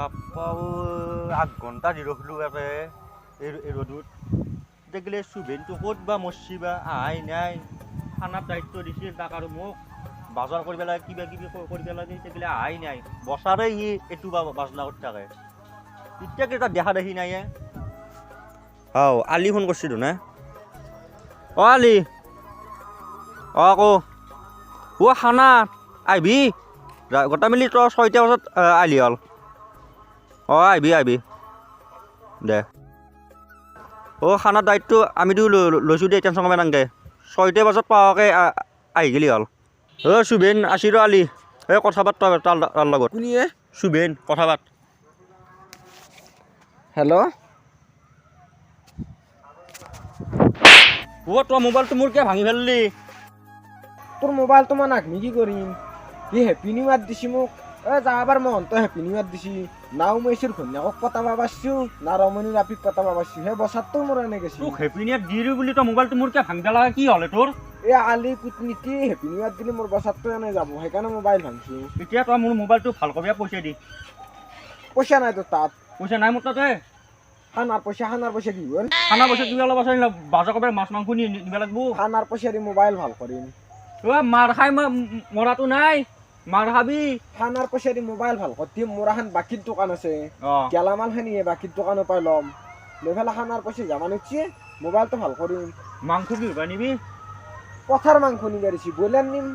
বাপ্পা আধ ঘণ্টা দি ৰখিলোঁ একে এই ৰ'দত দেখিলে চুবেনটো ক'ত বা মৰছি বা আহাই নাই খানাৰ দায়িত্ব দিছিল তাক আৰু মোক বাজাৰ কৰিব লাগে কিবা কিবি কৰিব লাগে দেখিলে আহাই নাই বছৰে সি এইটো বাজনা কৰি থাকে এতিয়া কেইটা দেখা দেখি নাই আলি ফোন কৰিছিলোঁ না আলি আকৌ খানা আহিবি গোটা মিলি তই 6টা বজাত আহিলি হ'ল আহিবি দে খানাৰ দায়িত্ব আমিতো লৈছোঁ দেই টেনশ্যন কৰিব নালাগে 6টা বজাত পাৱাকৈ আহি গেলি হ'ল চুবেন আছিৰ আলি কথা পাত তই তাৰ লগত কোনে চুবেন কথা পাত হেল্ল' তই মোবাইলটো মোৰ কিয় ভাঙি ফেললি তোৰ মোবাইলটো মই নাঘনি কি কৰিম সি হেপী নিউ ইয়াৰ দিছি মোক যাবাৰ মন তই হেপী নিউ ইয়াৰ দিছি নাও মৈচিৰ ঘৈণীয়েকক পতাব পাৰছোঁ না ৰমণীৰ আপিক পতাব পাৰছোঁ সেই বছৰটো মোৰ এনে গেছি তোক হেপী নিউ ইয়াৰ দিলোঁ বুলি তই মোবাইলটো মোৰ কিয় ভাঙি পেলালে কি হ'লে তোৰ এই আলি কুটনীতি হেপী নিউ ইয়াৰ দিলে মোৰ বছৰটো এনে যাব সেইকাৰণে মোবাইল ভাঙছোঁ এতিয়া তই মোৰ মোবাইলটো ভাল কৰি পইচা দি পইচা নাই তোৰ তাত পইচা নাই মোৰ তাতে খানাৰ পইচা কি হ'ল খানা পইচা কিবা অলপ আছে বাজাৰ কৰিব মাছ মাংস নিব লাগিব খানাৰ পইচা দি মোবাইল ভাল কৰিম মাৰ খাই মই মৰাটো নাই মাৰ খাবি খানাৰ পইচা দি মোবাইল ভাল কৰিম মোৰ এখন বাকীৰ দোকান আছে গেলামাল খানিয়ে বাকীৰ দোকানৰ পৰা ল'ম লৈ পেলাই খানাৰ পইচা যাবা নিচ্ছি মোবাইলটো ভাল কৰিম মাংস কি হবা নিবি পথাৰ মাংস নিব দিছি ব্ৰইলাৰ নিম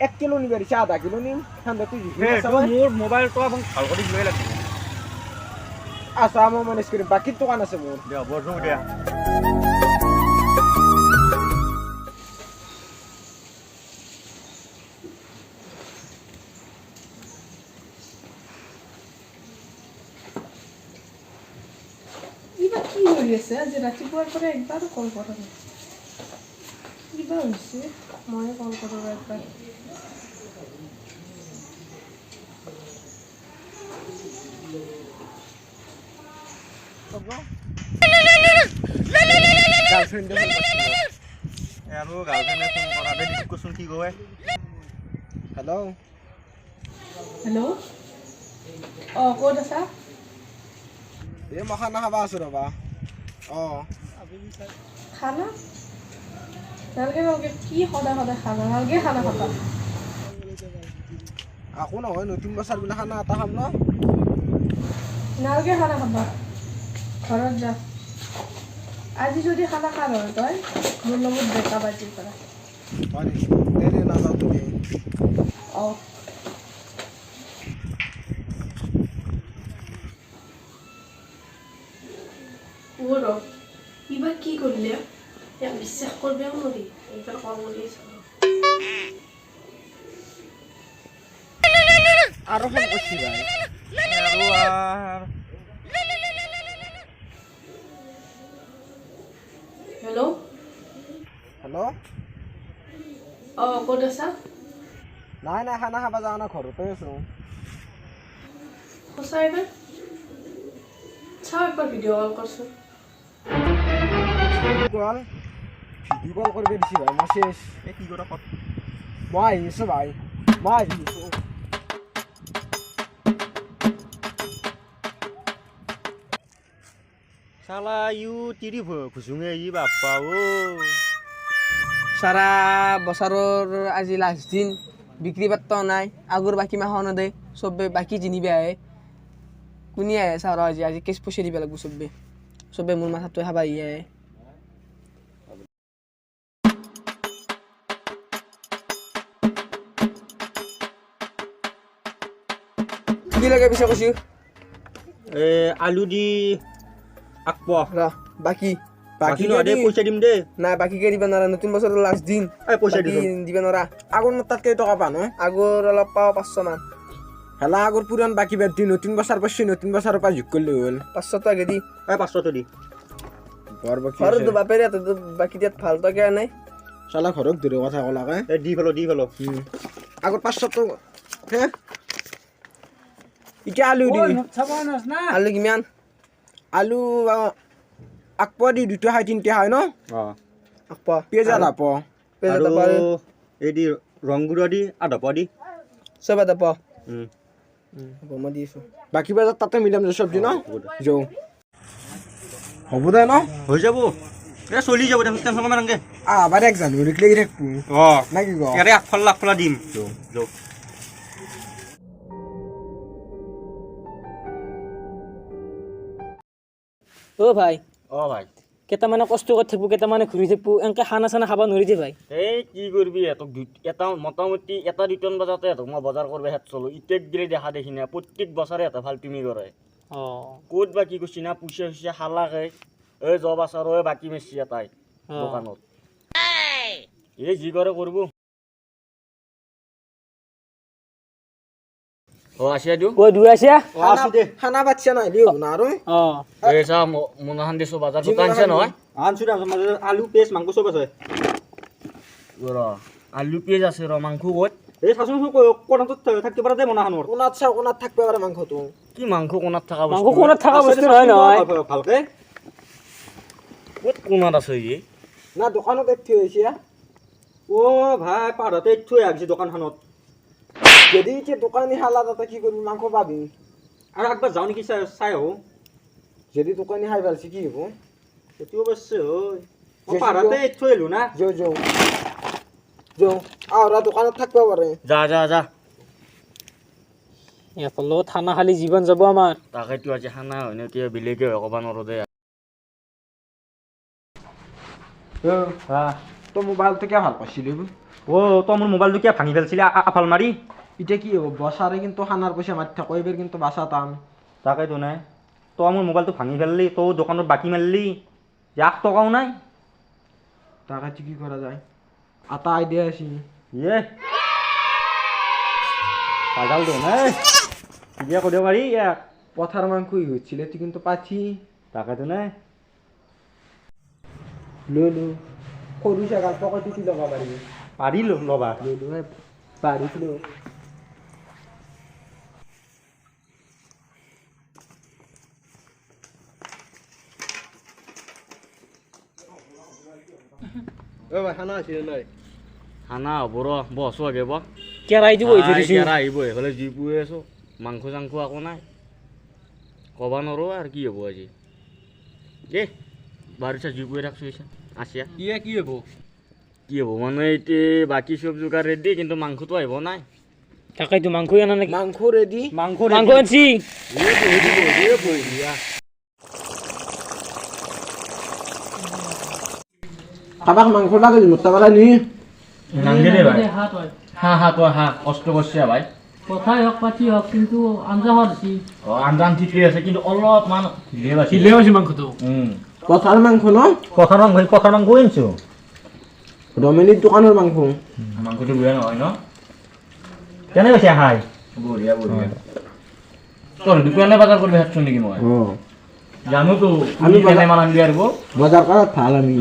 1 কিলো নিব দিছি আধা কিলো নিম মোৰ মোবাইলটো ভাল কৰি দিবই লাগিব আচ্ছা মই মেনেজ কৰিম বাকীৰ দোকান আছে মোৰ দিয়া বৰষুণ দিয়া কি হৈ আছে আজি ৰাতিপুৱাৰ পৰা একবাৰো কল কৰা নাই কিবা হৈছে ময়ে কল কৰোঁ একবাৰ আৰু গাৰ্লফ্ৰেণ্ডে ফোন কৰা দে ৰিচিভ কৰচোন কি কয় হেল্ল' হেল্ল' ক'ত আছা এই মই খানা খাবা আছোঁ ৰ'বা খানা নালাগে কি সদায় খানা নালাগে খানা খাবা আকৌ নহয় নতুন বছৰ বোলে খানা এটা খাম ন নালাগে খানা খাবা ঘৰত যা আজি যদি খানা খা নহয় তই মোৰ লগত বেকা বাজিৰ পৰা নাযাওঁ তুমি কিবা কি কৰিলে বিশ্বাস কৰিবও নোৱাৰি এইবাৰ কল কৰি আৰু ফোন কৰিছি ভাই হেল্ল' ক'ত আছা নাই খানা খাবা যাওঁ না ঘৰতে আছোঁ সঁচাই নে চাওঁ একবাৰ ভিডিঅ' কল কৰচোন ভিডিঅ' কল কৰিব দিছি ভাই মই শেষ কি কথা মই আহিছোঁ ভাই চালা ইউ তিৰি ঘুচুঙে বাপ্পা সাৰা বছৰৰ আজি লাষ্ট দিন বিক্ৰী পাত্ৰ নাই আগৰ বাকী মাহনো দে চবে বাকী জিনিবে আহে কোনে আহে চাৰ আজি কেচ পইচা দিব লাগিব চবে মোৰ মাথাটো খাবা আহে কি লাগে পিছে কৈছো আলু দি আকপ বাকী পইচা দিম দে নাই বাকীকে দিবা নোৱাৰা নতুন বছৰৰ লাষ্ট দিন পইচা দিবা নোৱাৰা আগৰ মোৰ তাত কেইটকা পা নহয় আগৰ অলপ পাওঁ 500 মান হেলা আগৰ পুৰাণ বাকী বাদ দি নতুন বছৰ পাইছোঁ নতুন বছৰৰ পৰা যোগ কৰিলে হ'ল 500 টকা দি 500 দি ঘৰতো বাপেৰে বাকী দিয়াত ভাল টকা নাই চালা ঘৰক দূৰৰ কথা ক'লাকে দি ফেলো আগৰ 500 টকা হে এতিয়া আলু দি আলু কিমান আলু আকপা দি 2 খাই 3 খাই ন আকপা পেঁয়াজ আধা প এই দি ৰংগুৰা দি আধা পা দি চব আধা প হ'ব মই দি আছোঁ বাকী বজাত তাতে মিলাম যে চব্জি ন যাওঁ হ'ব দে ন হৈ যাব এ চলি যাব টেনশ্যন কৰিব নালাগে আবাৰ 1 জানুৱাৰীক লাগি থাকবো অঁ না কি ক ইয়াৰে আগফালা দিম যাওঁ অ' ভাই অঁ ভাই কেইটামানে কষ্ট কৰি থাকিব কেইটামানে ঘূৰি থাকিব এনেকৈ খানা চানা খাব নোৱাৰি দে ভাই এই কি কৰিবি এহঁতক এটা মোটামুটি এটা 2 বজাতে এহঁতক মই বজাৰ কৰিব হেত চলো ইটেক গিলে দেখা দেখি না প্ৰত্যেক বছৰে এটা ভাল তুমি কৰে অঁ ক'ত বা কি কৈছি না পুষে খালাকে এই জব আচাৰ এই বাকী মেচি এটাই দোকানত এই যি কৰে কৰিব অঁ আছিয়া দিওঁ কৈ দূৰ আছে আছো দে খানা বাচ্চা নাই দিও না আৰু অঁ এই চা মোনাহান দিছো বাজাৰ দুটা আনছে নহয় আনছো দে আলু পেঁয়াজ মাংস চব আছে ৰ আলু পেঁয়াজ আছে ৰ মাংস ক'ত এই চাচোন কোণাটোত থাকিব পাৰে দে মোনাহানৰ কোনাত চাও কোনাত থাকব পাৰে মাংসটো কি মাংস কোণাত থকা মাংস কোণাত থকা বস্তু নহয় নহয় ভালকে ক'ত কোণাত আছে ই না দোকানত থৈ হৈছে অ' ভাই পাহাৰতে থৈ আহিছে দোকানখনত যদি এতিয়া দোকানী হালা তাতে কি কৰিবি মাংস পাবি আৰু একবাৰ যাওঁ নেকি চাই আহো যদি দোকানী খাই ভালছে কি হ'ব সেইটো অৱশ্যে হয় মই পাহাৰতে থৈ আহিলোঁ না যাওঁ যাওঁ যাওঁ আহৰা দোকানত থাকব পাৰে যা যা যা ইয়াৰ লগত খানা খালি জীৱন যাব আমাৰ তাকেতো আজি খানা হয় নে এতিয়া বেলেগে হয় ক'ব নোৱাৰোঁ দে তই মোবাইলটো কিয় ভাল পাইছিলি অ' তই মোৰ মোবাইলটো কিয় ভাঙি পেলাইছিলি আফাল মাৰি এতিয়া কি হ'ব বছাৰে কিন্তু খানাৰ পইচা মাৰি থাকো এইবাৰ কিন্তু বাচা টান তাকেতো নাই তই মোৰ মোবাইলটো ভাঙি পেলালি তই দোকানত বাকী মাৰিলি 1 টকাও নাই তাকে কি কৰা যায় এটা আইডিয়া আছে ইয়ে পাগাল দে নাই ঠিকে কৰিব পাৰি ইয়াক পথাৰ মাংস হৈছিল তুই কিন্তু পাঠি তাকেতো নাই ললো সৰু ছাগাল পকেটটো কি ল'ব পাৰিবি পাৰিলোঁ ল'বা ললো পাৰিছিলো খানা আছিল নাই খানা হ'ব ৰ বছো আগে ব কেৰাহীটো বহি ধৰিছোঁ আহিব এইফালে জুই পুৰি আছোঁ মাংস চাংস একো নাই ক'ব নোৱাৰোঁ আৰু কি হ'ব আজি দেই বাৰিষা জুই পুৰি থাকছোঁ এতিয়া আছিয়া কি হ'ব কি হ'ব মানে এতিয়া বাকী চব যোগাৰ ৰেডি কিন্তু মাংসটো আহিব নাই তাকেইতো মাংস আনা নেকি মাংস ৰেডি মাংস আনছি কাবাক মাংস লাগে মোটামালা নি নাংগে দে ভাই হা তই হা কষ্ট করছে ভাই কথাই হওক পাতি হওক কিন্তু আঞ্জা হওয়া দিছি আঞ্জান ঠিকই আছে কিন্তু অলপমান ঢিলে আছে মাংসটো পথাৰ মাংস ন কথাৰ মাংস আনছো ৰমেনিৰ দোকানৰ মাংস মাংসটো বেয়া নহয় ন কেনে কৈছে হাই বঢ়িয়া বঢ়িয়া তোর দোকানে বাজার করবে হাঁটছো নাকি মই জানো তো আমি কেনে মান আনবি আর বজাৰ কৰাত ভাল আমি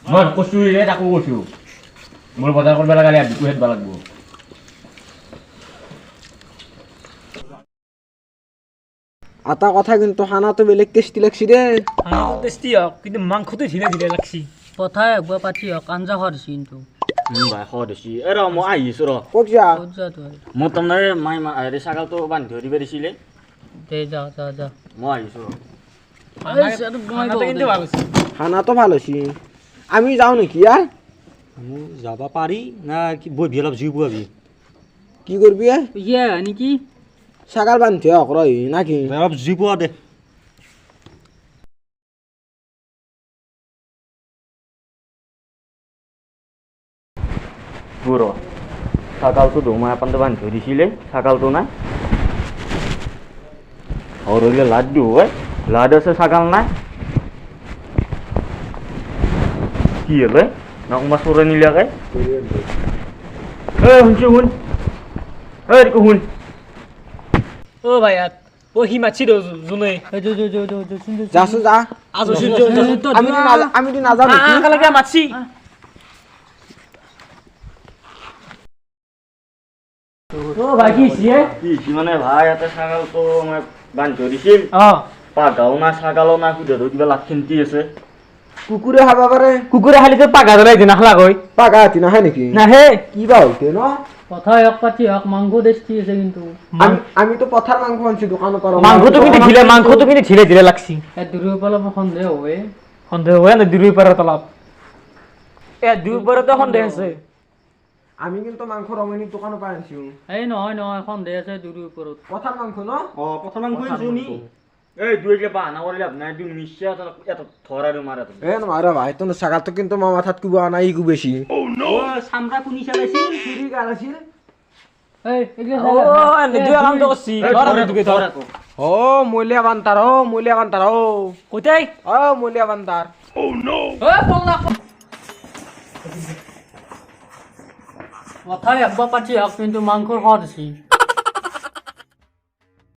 মই কচু রে তাকো কচু মোর বাজার করবে লাগালে আর দুটো হেডবা লাগবো এটা কথা কিন্তু খানাটো বেলেগ টেষ্টি লাগছি দে খানাটো টেষ্টি হওক কিন্তু মাংসটো ঢিলে ঢিলে লাগছি কথাই হওক বা পাতি হওক আঞ্জা হওয়া দিছি কিন্তু ভাই খাওয়া দিছি এ র মই আহিছো র ক'ত যা ক'ত যা তই মই তাৰমানে মাই হেৰি ছাগালটো বান্ধি ধৰি দিছিলে দে যা যা যা মই আহিছো ৰ খানাটো কিন্তু ভাল হৈছে খানাটো ভাল হৈছে আমি যাওঁ নেকি ইয়াৰ যাব পাৰি না কি বহি অলপ জুই পুৱাবি কি কৰবি ইয়ে নেকি ছাগাল বান্ধি হওক ৰহি নাকি অলপ জুই পুৱা দে পুৰ ছাগালটো ধুমাই পানটো বান্ধি থৈ দিছিলে ছাগালটো নাই সৰুলে লাদ দিওঁ হয় লাদ আছে ছাগাল নাই কি হ'লে না কোনোবা চোৰে নিলাকে শুনছো শুন শুন অ ভাই ইয়াত ও সি মাছি যোনে যাচোন যা আজো আমিতো নাযাওঁ নেকি একেলগে মাছি ও ভাই কি সিয়ে কি মানে ভাই ইয়াতে ছাগালটো মই বান্ধি থৈ দিছিল অ পাগাও না ছাগালো না সুধা কিবা লাখ খেন্তি আছে কুকুৰে খাবা পাৰে কুকুৰে খালি তো পাগা জ্বলাই দি নাখলা কই পাগা হাতী নাখায় নেকি নাহে কি বা হৈছে ন কথা এক পাতি হক মাংস টেষ্টি আছে কিন্তু আমিতো পথাৰ মাংস আনছি দোকানৰ পৰা মাংসটো কিন্তু ঢিলে ঢিলে লাগছি এ দূৰৰ পৰা সন্দেহ হয় না দূৰৰ পৰা তলাপ এ দূৰৰ পৰা তো সন্দেহ আছে আমি কিন্তু মাংস ৰমণীৰ দোকানৰ পৰা আনছো এই নহয় সন্দেহ আছে দূৰৰ ওপৰত পথাৰ মাংস ন প্ৰথম মাংস শুনি এই দুই গিলা বাহানা কৰিলে আপোনাৰ দুই নিশ্চয় এটা ধৰ আৰু মাৰা তুমি এ নমাৰা ভাই তোৰ ছাগালটো কিন্তু মোৰ মাথাত কুবা নাই ইগু বেছি চামৰা কুনি চালাইছিল চুৰি গাল আছিল এই এগলা দুই কামটো করছি ধর ও মূল্যা বান্তার কোথায় ও মূল্যা বান্তার কথাই একবার পাচ্ছি কিন্তু মাংসর হওয়া দিছি